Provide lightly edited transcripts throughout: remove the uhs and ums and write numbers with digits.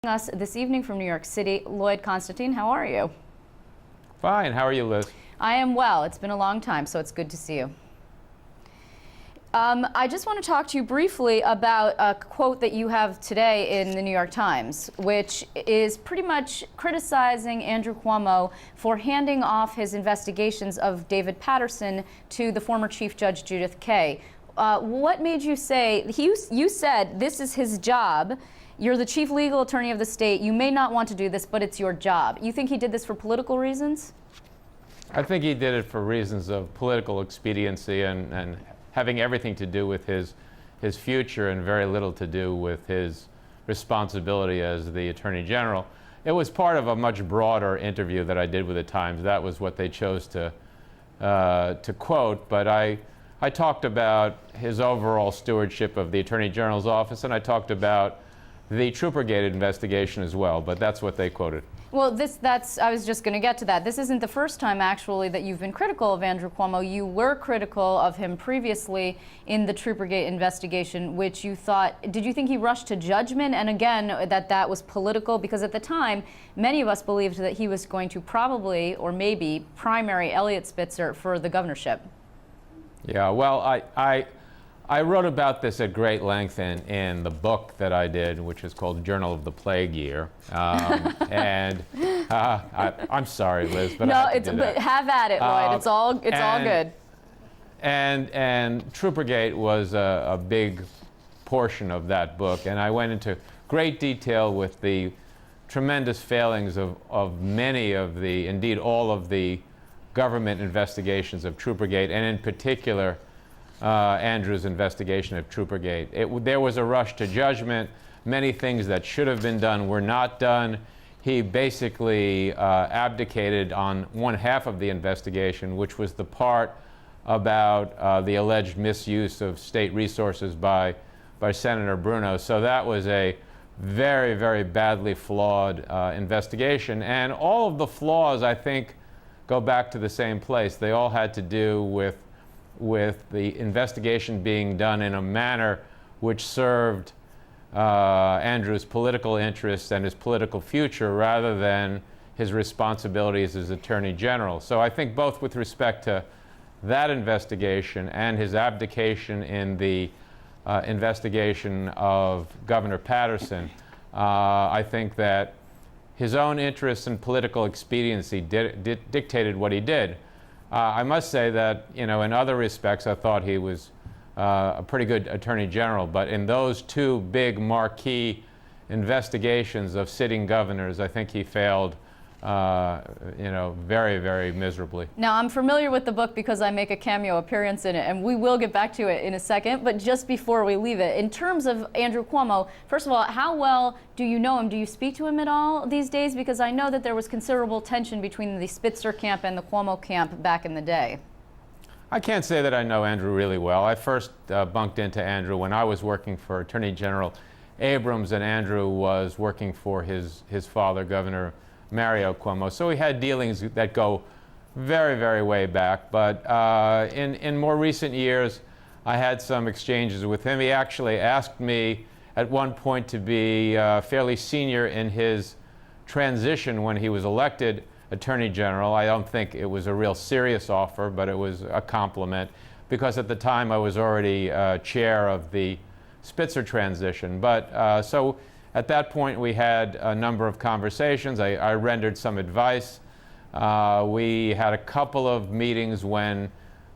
Us this evening from New York City, Lloyd Constantine. How are you? Fine. How are you, Liz? I am well. It's been a long time, so it's good to see you. I just want to talk to you briefly about a quote that you have today in the New York Times, which is pretty much criticizing Andrew Cuomo for handing off his investigations of David Patterson to the former Chief Judge Judith Kaye. What made you say, you said this is his job. You're the chief legal attorney of the state. You may not want to do this, but it's your job. You think he did this for political reasons? I think he did it for reasons of political expediency and having everything to do with his future and very little to do with his responsibility as the Attorney General. It was part of a much broader interview that I did with the Times. That was what they chose to quote, but I talked about his overall stewardship of the Attorney General's office, and I talked about the Troopergate investigation as well, but that's what they quoted. Well, I was just going to get to that. This isn't the first time, actually, that you've been critical of Andrew Cuomo. You were critical of him previously in the Troopergate investigation, which you thought, did you think he rushed to judgment? And again, that was political? Because at the time, many of us believed that he was going to probably, or maybe, primary Eliot Spitzer for the governorship. Yeah, well, I wrote about this at great length in the book that I did, which is called Journal of the Plague Year. And I'm sorry, Liz, but no, but have at it, Lloyd. It's all good. And Troopergate was a big portion of that book, and I went into great detail with the tremendous failings of many of the, indeed all of the government investigations of Troopergate, and in particular, Andrew's investigation of Troopergate. There was a rush to judgment. Many things that should have been done were not done. He basically abdicated on one half of the investigation, which was the part about the alleged misuse of state resources by Senator Bruno. So that was a very, very badly flawed investigation. And all of the flaws, I think, go back to the same place. They all had to do with the investigation being done in a manner which served Andrew's political interests and his political future rather than his responsibilities as Attorney General. So I think both with respect to that investigation and his abdication in the investigation of Governor Patterson, I think that his own interests and political expediency dictated what he did. I must say that, in other respects, I thought he was a pretty good Attorney General, but in those two big marquee investigations of sitting governors, I think he failed, very, very miserably. Now, I'm familiar with the book because I make a cameo appearance in it, and we will get back to it in a second, but just before we leave it, in terms of Andrew Cuomo, first of all, how well do you know him? Do you speak to him at all these days? Because I know that there was considerable tension between the Spitzer camp and the Cuomo camp back in the day. I can't say that I know Andrew really well. I first bunked into Andrew when I was working for Attorney General Abrams, and Andrew was working for his father, Governor Mario Cuomo. So we had dealings that go very, very way back. But in more recent years, I had some exchanges with him. He actually asked me at one point to be fairly senior in his transition when he was elected Attorney General. I don't think it was a real serious offer, but it was a compliment, because at the time I was already chair of the Spitzer transition. But so at that point, we had a number of conversations. I rendered some advice. We had a couple of meetings when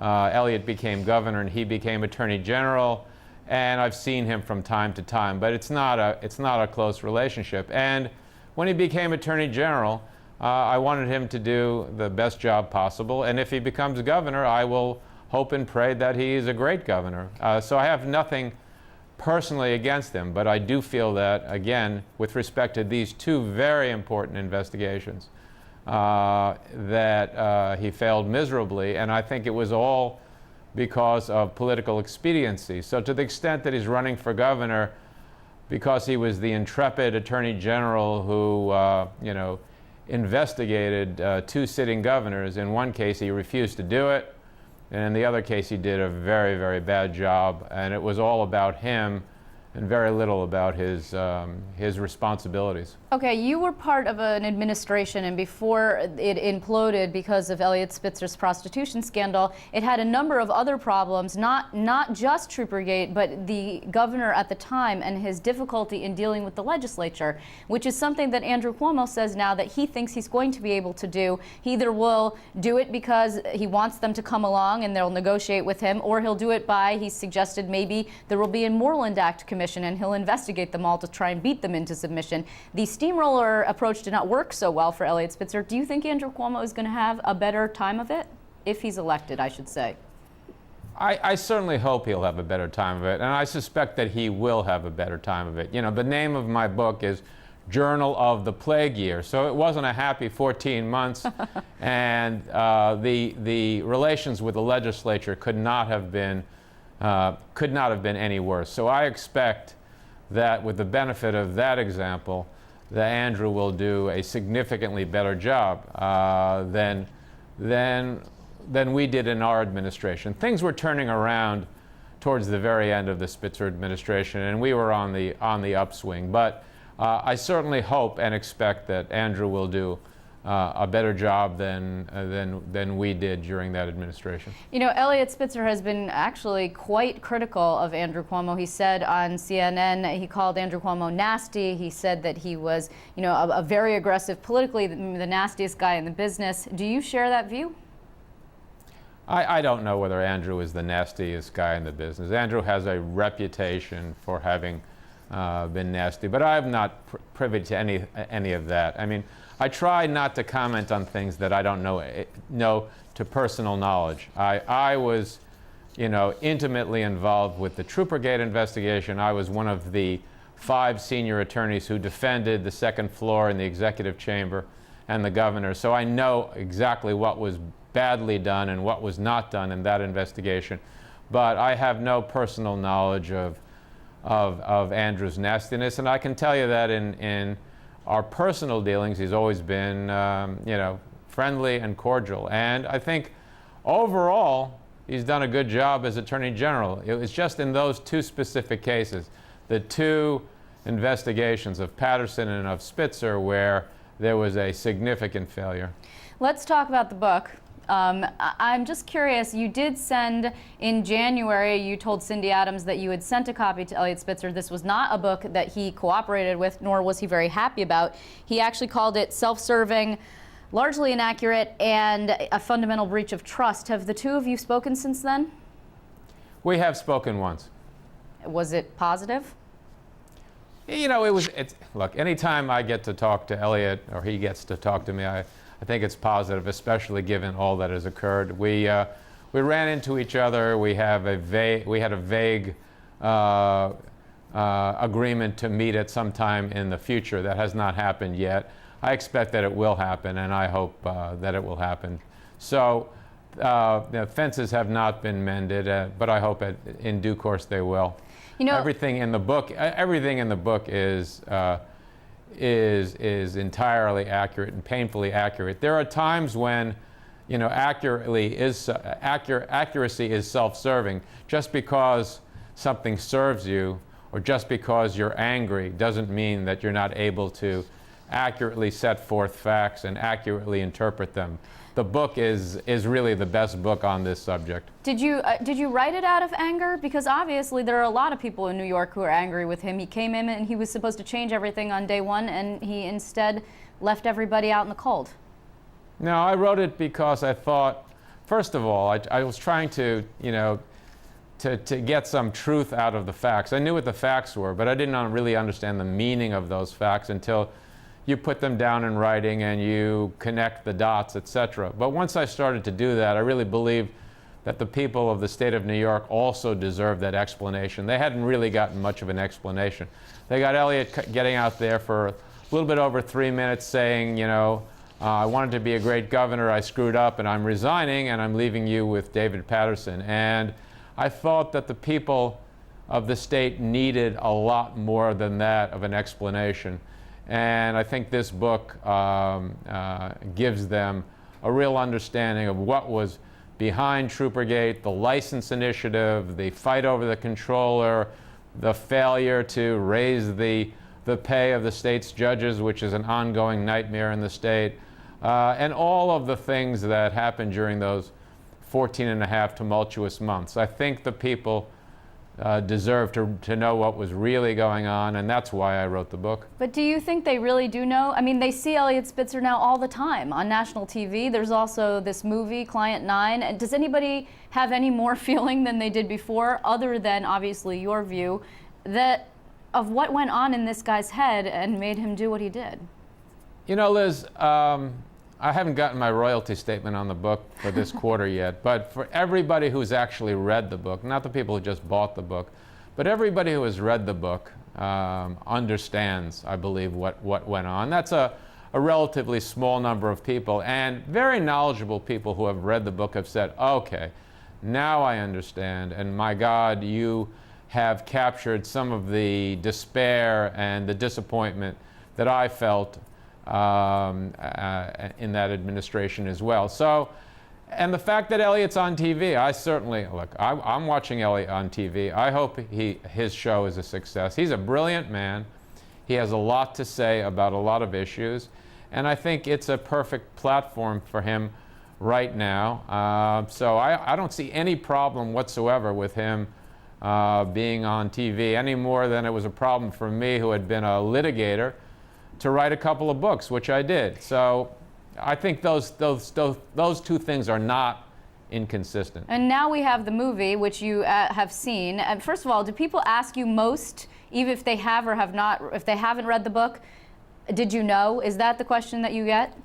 Eliot became governor and he became Attorney General, and I've seen him from time to time, but it's not a close relationship. And when he became Attorney General, I wanted him to do the best job possible, and if he becomes governor, I will hope and pray that he is a great governor. So I have nothing personally against him, but I do feel that, again, with respect to these two very important investigations, that he failed miserably, and I think it was all because of political expediency. So to the extent that he's running for governor because he was the intrepid Attorney General who, investigated two sitting governors, in one case he refused to do it, and in the other case he did a very, very bad job, and it was all about him and very little about his responsibilities. Okay, you were part of an administration, and before it imploded because of Elliot Spitzer's prostitution scandal, it had a number of other problems, not just Troopergate, but the governor at the time and his difficulty in dealing with the legislature, which is something that Andrew Cuomo says now that he thinks he's going to be able to do. He either will do it because he wants them to come along and they'll negotiate with him, or he'll do it by, he suggested maybe there will be a Moreland Act commission and he'll investigate them all to try and beat them into submission. The steamroller approach did not work so well for Elliot Spitzer. Do you think Andrew Cuomo is going to have a better time of it? If he's elected, I should say. I certainly hope he'll have a better time of it, and I suspect that he will have a better time of it. You know, the name of my book is Journal of the Plague Year, so it wasn't a happy 14 months, and the relations with the legislature could not have been any worse. So I expect that with the benefit of that example, that Andrew will do a significantly better job than we did in our administration. Things were turning around towards the very end of the Spitzer administration, and we were on the upswing. But I certainly hope and expect that Andrew will do a better job than we did during that administration. You know, Elliot Spitzer has been actually quite critical of Andrew Cuomo. He said on CNN, he called Andrew Cuomo nasty. He said that he was, you know, a very aggressive, politically the nastiest guy in the business. Do you share that view? I don't know whether Andrew is the nastiest guy in the business. Andrew has a reputation for having been nasty, but I'm not privy to any of that. I mean, I try not to comment on things that I don't know to personal knowledge. I was, you know, intimately involved with the Troopergate investigation. I was one of the 5 senior attorneys who defended the second floor in the executive chamber and the governor. So I know exactly what was badly done and what was not done in that investigation. But I have no personal knowledge of Andrew's nastiness, and I can tell you that in our personal dealings, he's always been, you know, friendly and cordial. And I think overall, he's done a good job as Attorney General. It was just in those 2 specific cases, the 2 investigations of Patterson and of Spitzer, where there was a significant failure. Let's talk about the book. I'm just curious, you did send in January, you told Cindy Adams that you had sent a copy to Elliot Spitzer. This was not a book that he cooperated with, nor was he very happy about. He actually called it self-serving, largely inaccurate, and a fundamental breach of trust. Have the 2 of you spoken since then? We have spoken once. Was it positive? You know, look, anytime I get to talk to Elliot or he gets to talk to me, I think it's positive, especially given all that has occurred. We ran into each other. We had a vague agreement to meet at some time in the future. That has not happened yet. I expect that it will happen, and I hope that it will happen. So fences have not been mended, but I hope in due course they will. You know, everything in the book is entirely accurate and painfully accurate. There are times when, you know, accuracy is self-serving. Just because something serves you or just because you're angry doesn't mean that you're not able to accurately set forth facts and accurately interpret them. The book is really the best book on this subject. Did you write it out of anger? Because obviously there are a lot of people in New York who are angry with him. He came in and he was supposed to change everything on day 1, and he instead left everybody out in the cold. No, I wrote it because I thought, first of all, I was trying to, you know, to get some truth out of the facts. I knew what the facts were, but I didn't really understand the meaning of those facts until you put them down in writing and you connect the dots, etc. But once I started to do that, I really believed that the people of the state of New York also deserved that explanation. They hadn't really gotten much of an explanation. They got Elliot getting out there for a little bit over 3 minutes saying, you know, I wanted to be a great governor, I screwed up, and I'm resigning, and I'm leaving you with David Patterson. And I thought that the people of the state needed a lot more than that of an explanation. And I think this book gives them a real understanding of what was behind Troopergate, the license initiative, the fight over the controller, the failure to raise the pay of the state's judges, which is an ongoing nightmare in the state, and all of the things that happened during those 14 and a half tumultuous months. I think the people deserve to know what was really going on, and that's why I wrote the book. But do you think they really do know? I mean, they see Eliot Spitzer now all the time on national TV. There's also this movie, Client 9. And does anybody have any more feeling than they did before, other than obviously your view, that of what went on in this guy's head and made him do what he did? You know, Liz, I haven't gotten my royalty statement on the book for this quarter yet, but for everybody who's actually read the book, not the people who just bought the book, but everybody who has read the book understands, I believe, what went on. That's a relatively small number of people, and very knowledgeable people who have read the book have said, okay, now I understand, and my God, you have captured some of the despair and the disappointment that I felt in that administration as well. So, and the fact that Eliot's on TV, I certainly, look, I'm watching Eliot on TV. I hope his show is a success. He's a brilliant man. He has a lot to say about a lot of issues, and I think it's a perfect platform for him right now. So I don't see any problem whatsoever with him being on TV, any more than it was a problem for me, who had been a litigator, to write a couple of books, which I did. So I think those two things are not inconsistent. And now we have the movie, which you have seen. And first of all, do people ask you most, even if they have or have not, if they haven't read the book, did you know? Is that the question that you get?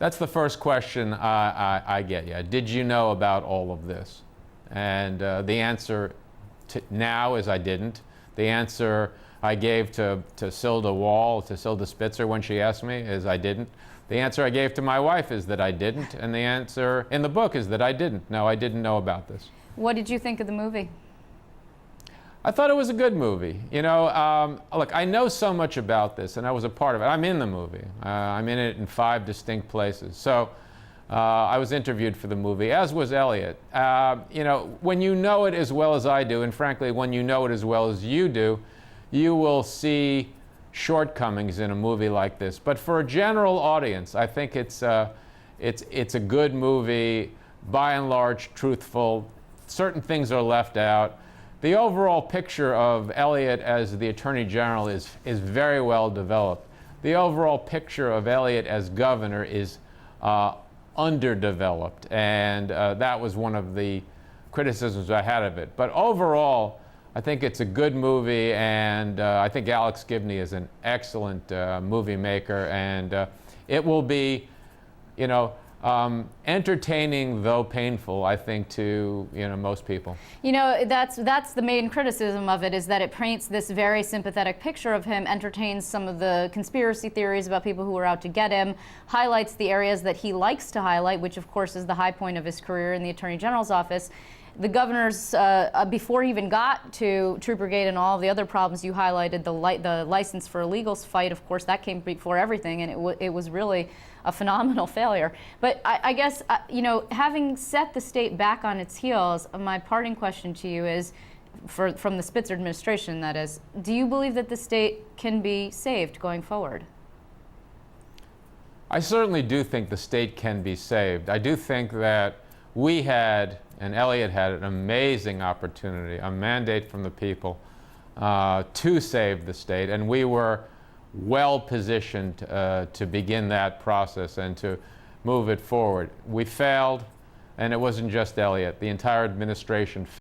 That's the first question I get, yeah. Did you know about all of this? And the answer now is I didn't. The answer I gave to Silda Spitzer when she asked me is I didn't. The answer I gave to my wife is that I didn't. And the answer in the book is that I didn't. No, I didn't know about this. What did you think of the movie? I thought it was a good movie. You know, look, I know so much about this, and I was a part of it. I'm in the movie. I'm in it in 5 distinct places. So I was interviewed for the movie, as was Eliot. You know, when you know it as well as I do, and frankly, when you know it as well as you do, you will see shortcomings in a movie like this. But for a general audience, I think it's a good movie, by and large, truthful. Certain things are left out. The overall picture of Eliot as the Attorney General is very well developed. The overall picture of Eliot as governor is underdeveloped, and that was one of the criticisms I had of it. But overall, I think it's a good movie, and I think Alex Gibney is an excellent movie maker, and it will be, you know, entertaining though painful, I think, to most people. You know, that's the main criticism of it, is that it paints this very sympathetic picture of him, entertains some of the conspiracy theories about people who are out to get him, highlights the areas that he likes to highlight, which of course is the high point of his career in the Attorney General's office. The governor's, before he even got to Troopergate and all the other problems you highlighted, the license for illegals fight, of course, that came before everything, and it was really a phenomenal failure. But I guess, you know, having set the state back on its heels, my parting question to you is, from the Spitzer administration, that is, do you believe that the state can be saved going forward? I certainly do think the state can be saved. I do think that we had, and Eliot had, an amazing opportunity, a mandate from the people to save the state, and we were well positioned to begin that process and to move it forward. We failed, and it wasn't just Eliot. The entire administration